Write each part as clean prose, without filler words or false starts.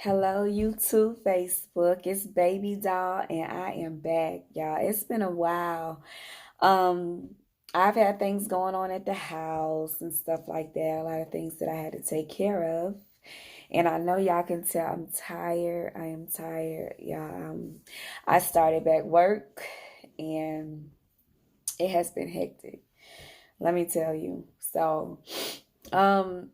Hello, YouTube, Facebook. It's Babydoll, and I am back, y'all. It's been a while. Um, I've had things going on at the house and stuff like that. A lot of things that I had to take care of, and I know y'all can tell I'm tired. I am tired, y'all. I started back work, and it has been hectic. Let me tell you. Um,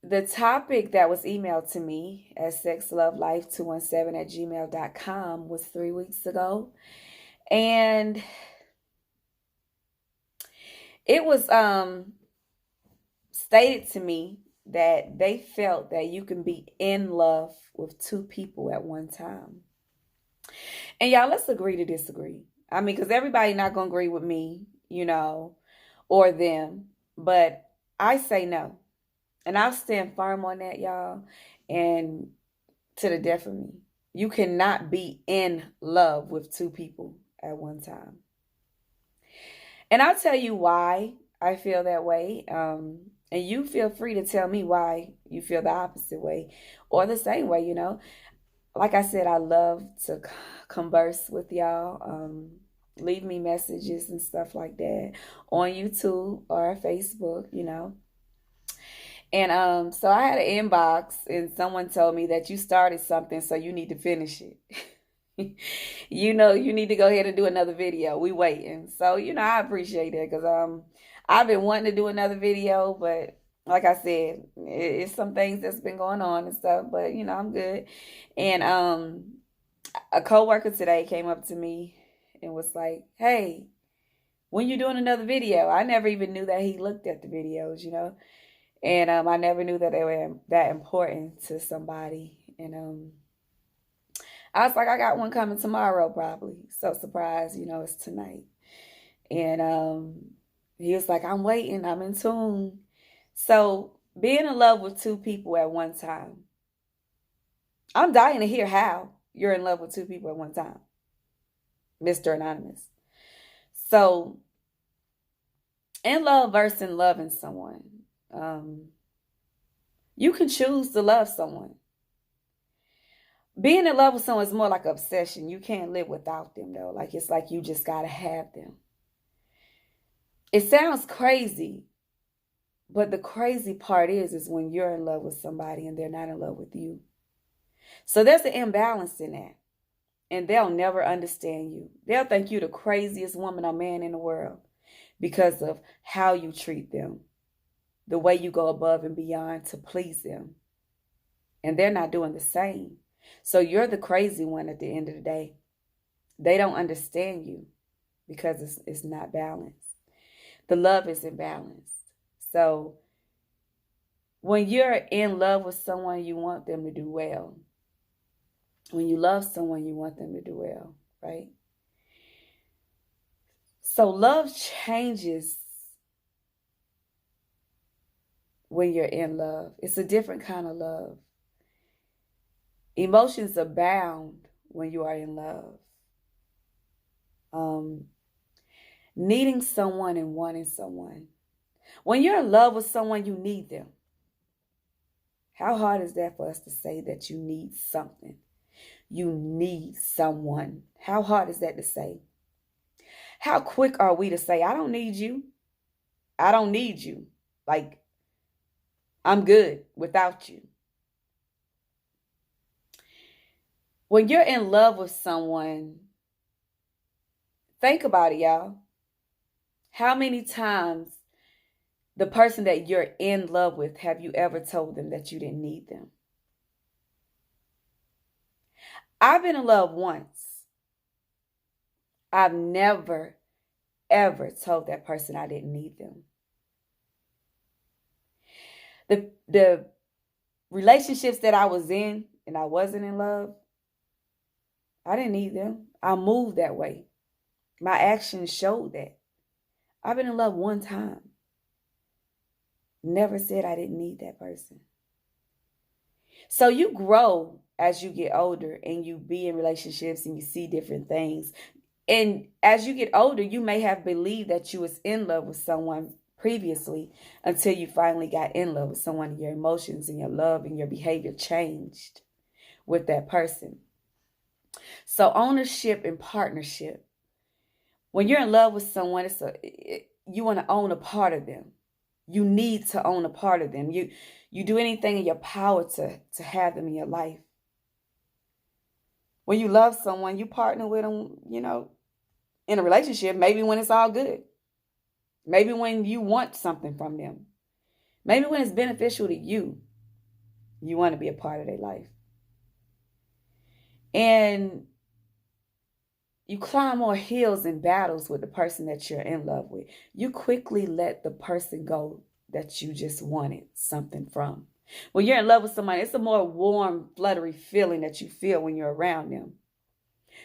the topic that was emailed to me at sexlovelife217@gmail.com was 3 weeks ago. And it was stated to me that they felt that you can be in love with two people at one time. And y'all, let's agree to disagree. I mean, because everybody not going to agree with me, or them. But I say no. And I'll stand firm on that, y'all. And to the death of me. You cannot be in love with two people at one time. And I'll tell you why I feel that way. And you feel free to tell me why you feel the opposite way or the same way. Like I said, I love to converse with y'all. Leave me messages and stuff like that on YouTube or Facebook. And so I had an inbox and someone told me that you started something, so you need to finish it. You need to go ahead and do another video. We waiting. So, I appreciate that because I've been wanting to do another video, but like I said, it's some things that's been going on and stuff, but I'm good. And a coworker today came up to me and was like, "Hey, when you doing another video?" I never even knew that he looked at the videos. And I never knew that they were that important to somebody. And I was like, I got one coming tomorrow, probably. So surprised, it's tonight. And he was like, I'm waiting, I'm in tune. So being in love with two people at one time, I'm dying to hear how you're in love with two people at one time, Mr. Anonymous. So in love versus loving someone. You can choose to love someone. Being in love with someone is more like obsession. You can't live without them, though. Like, it's like you just got to have them. It sounds crazy, but the crazy part is when you're in love with somebody and they're not in love with you. So there's an imbalance in that. And they'll never understand you. They'll think you're the craziest woman or man in the world because of how you treat them, the way you go above and beyond to please them. And they're not doing the same. So you're the crazy one at the end of the day. They don't understand you because it's not balanced. The love isn't balanced. So when you're in love with someone, you want them to do well. When you love someone, you want them to do well, right? So love changes when you're in love. It's a different kind of love. Emotions abound when you are in love. Needing someone and wanting someone. When you're in love with someone, you need them. How hard is that for us to say that you need something? You need someone. How hard is that to say? How quick are we to say, I don't need you. I don't need you. Like, I'm good without you. When you're in love with someone, think about it, y'all. How many times the person that you're in love with, have you ever told them that you didn't need them? I've been in love once. I've never, ever told that person I didn't need them. The relationships that I was in and I wasn't in love, I didn't need them. I moved that way. My actions showed that. I've been in love one time. Never said I didn't need that person. So you grow as you get older and you be in relationships and you see different things. And as you get older, you may have believed that you was in love with someone previously until you finally got in love with someone and your emotions and your love and your behavior changed. with that person. So ownership and partnership. When you're in love with someone, you want to own a part of them. You need to own a part of them. You do anything in your power to have them in your life. When you love someone, you partner with them, in a relationship, maybe when it's all good. Maybe when you want something from them. Maybe when it's beneficial to you, you want to be a part of their life. And you climb more hills and battles with the person that you're in love with. You quickly let the person go that you just wanted something from. When you're in love with somebody, it's a more warm, fluttery feeling that you feel when you're around them.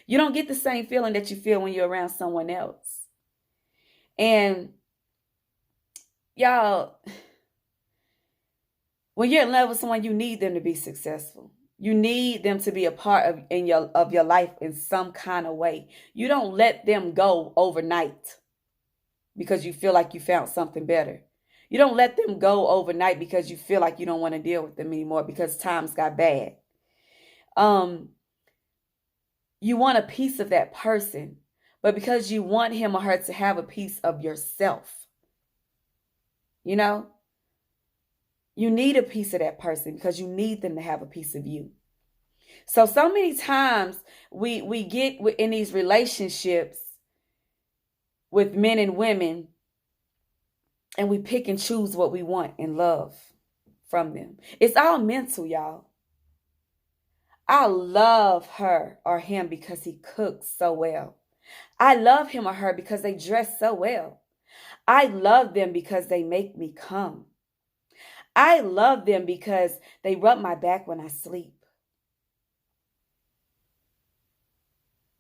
You don't get the same feeling that you feel when you're around someone else. And y'all, when you're in love with someone, you need them to be successful. You need them to be a part of your life in some kind of way. You don't let them go overnight because you feel like you found something better. You don't let them go overnight because you feel like you don't want to deal with them anymore because times got bad. You want a piece of that person, but because you want him or her to have a piece of yourself, you need a piece of that person because you need them to have a piece of you. So many times we get in these relationships with men and women and we pick and choose what we want in love from them. It's all mental, y'all. I love her or him because he cooks so well. I love him or her because they dress so well. I love them because they make me come. I love them because they rub my back when I sleep.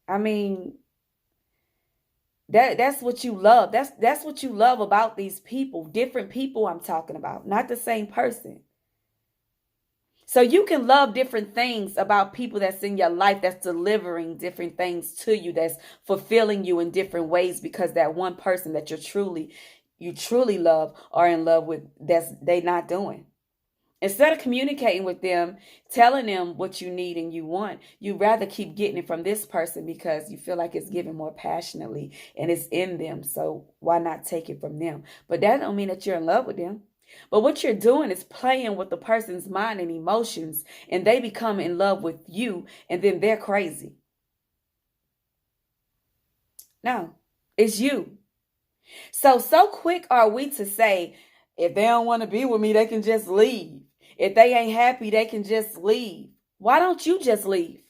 I mean, that's what you love. That's what you love about these people. Different people I'm talking about, not the same person. So you can love different things about people that's in your life, that's delivering different things to you, that's fulfilling you in different ways because that one person that you truly love or in love with, they not doing. Instead of communicating with them, telling them what you need and you want, you'd rather keep getting it from this person because you feel like it's given more passionately and it's in them. So why not take it from them? But that don't mean that you're in love with them. But what you're doing is playing with the person's mind and emotions, and they become in love with you, and then they're crazy. No, it's you. So quick are we to say, if they don't want to be with me, they can just leave. If they ain't happy, they can just leave. Why don't you just leave?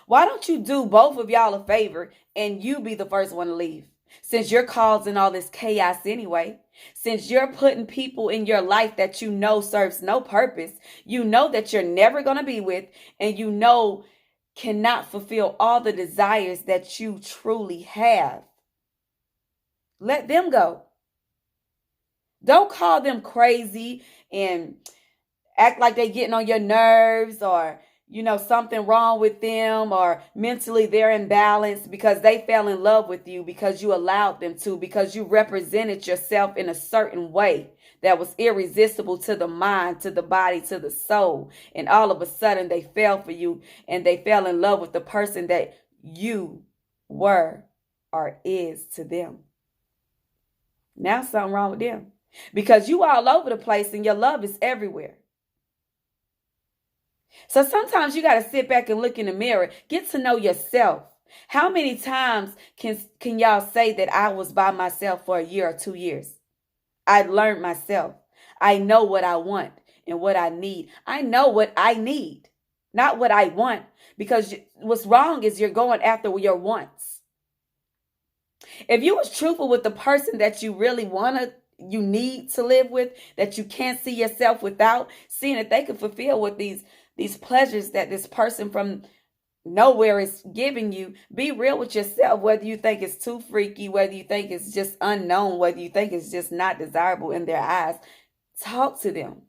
Why don't you do both of y'all a favor and you be the first one to leave? Since you're causing all this chaos anyway, since you're putting people in your life that you know serves no purpose, you know that you're never going to be with, and you know cannot fulfill all the desires that you truly have, let them go. Don't call them crazy and act like they getting on your nerves or something wrong with them or mentally they're imbalanced because they fell in love with you because you allowed them to, because you represented yourself in a certain way that was irresistible to the mind, to the body, to the soul. And all of a sudden they fell for you and they fell in love with the person that you were or is to them. Now something wrong with them because you all over the place and your love is everywhere. So sometimes you got to sit back and look in the mirror, get to know yourself. How many times can y'all say that I was by myself for a year or 2 years? I learned myself. I know what I want and what I need. I know what I need, not what I want, because what's wrong is you're going after your wants. If you was truthful with the person that you really you need to live with, that you can't see yourself without, seeing that they can fulfill what these pleasures that this person from nowhere is giving you, be real with yourself, whether you think it's too freaky, whether you think it's just unknown, whether you think it's just not desirable in their eyes. Talk to them.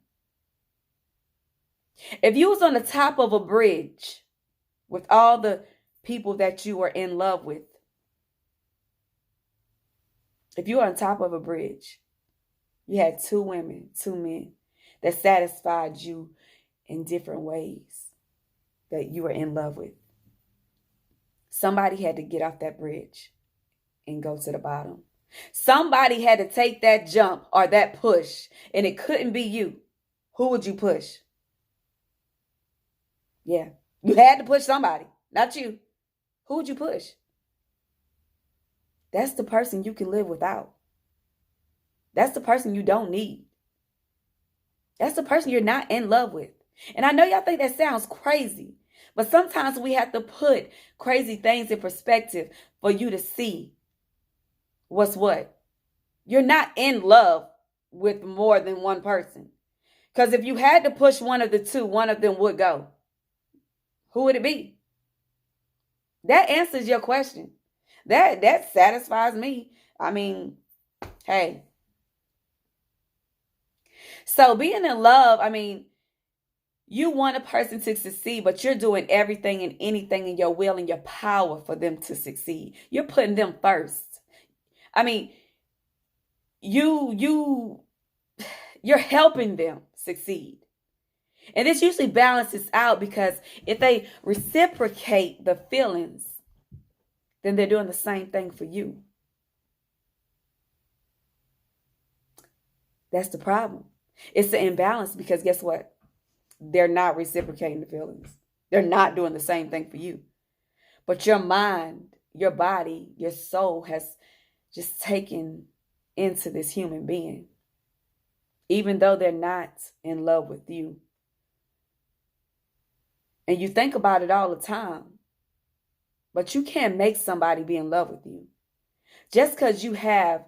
If you was on the top of a bridge with all the people that you were in love with, if you were on top of a bridge, you had 2 women, 2 men that satisfied you in different ways. that you are in love with. Somebody had to get off that bridge and go to the bottom. Somebody had to take that jump or that push, and it couldn't be you. Who would you push? Yeah, you had to push somebody, not you. Who would you push? That's the person you can live without. That's the person you don't need. That's the person you're not in love with. And I know y'all think that sounds crazy, but sometimes we have to put crazy things in perspective for you to see what's what. You're not in love with more than one person. Because if you had to push one of the two, one of them would go. Who would it be? That answers your question. That satisfies me. I mean, hey. So being in love, I mean, you want a person to succeed, but you're doing everything and anything in your will and your power for them to succeed. You're putting them first. I mean, you're helping them succeed. And this usually balances out because if they reciprocate the feelings, then they're doing the same thing for you. That's the problem. It's the imbalance because guess what? They're not reciprocating the feelings. They're not doing the same thing for you. But your mind, your body, your soul has just taken into this human being, even though they're not in love with you. And you think about it all the time, but you can't make somebody be in love with you. Just because you have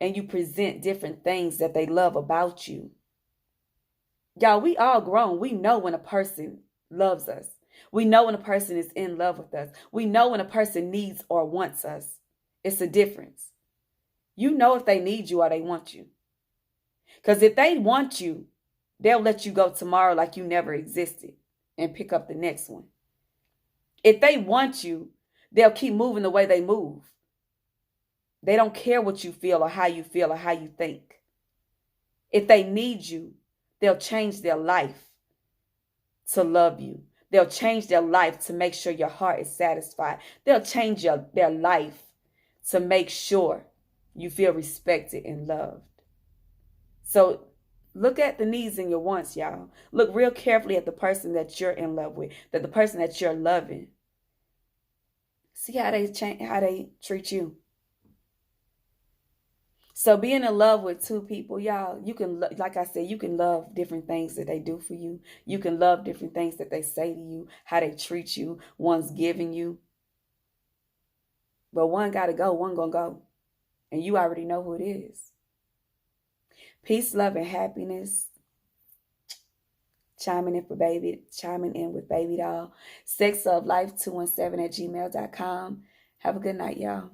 and you present different things that they love about you. Y'all, we all grown. We know when a person loves us. We know when a person is in love with us. We know when a person needs or wants us. It's a difference. You know if they need you or they want you. Because if they want you, they'll let you go tomorrow like you never existed and pick up the next one. If they want you, they'll keep moving the way they move. They don't care what you feel or how you think. If they need you, they'll change their life to love you. They'll change their life to make sure your heart is satisfied. They'll change their life to make sure you feel respected and loved. So look at the needs and your wants, y'all. Look real carefully at the person that you're in love with, that the person that you're loving. See how they treat you. So being in love with two people, y'all, you can, like I said, you can love different things that they do for you. You can love different things that they say to you, how they treat you, one's giving you. But one got to go, one going to go. And you already know who it is. Peace, love, and happiness. Chiming in with Babydoll. Sexoflife217 at gmail.com. Have a good night, y'all.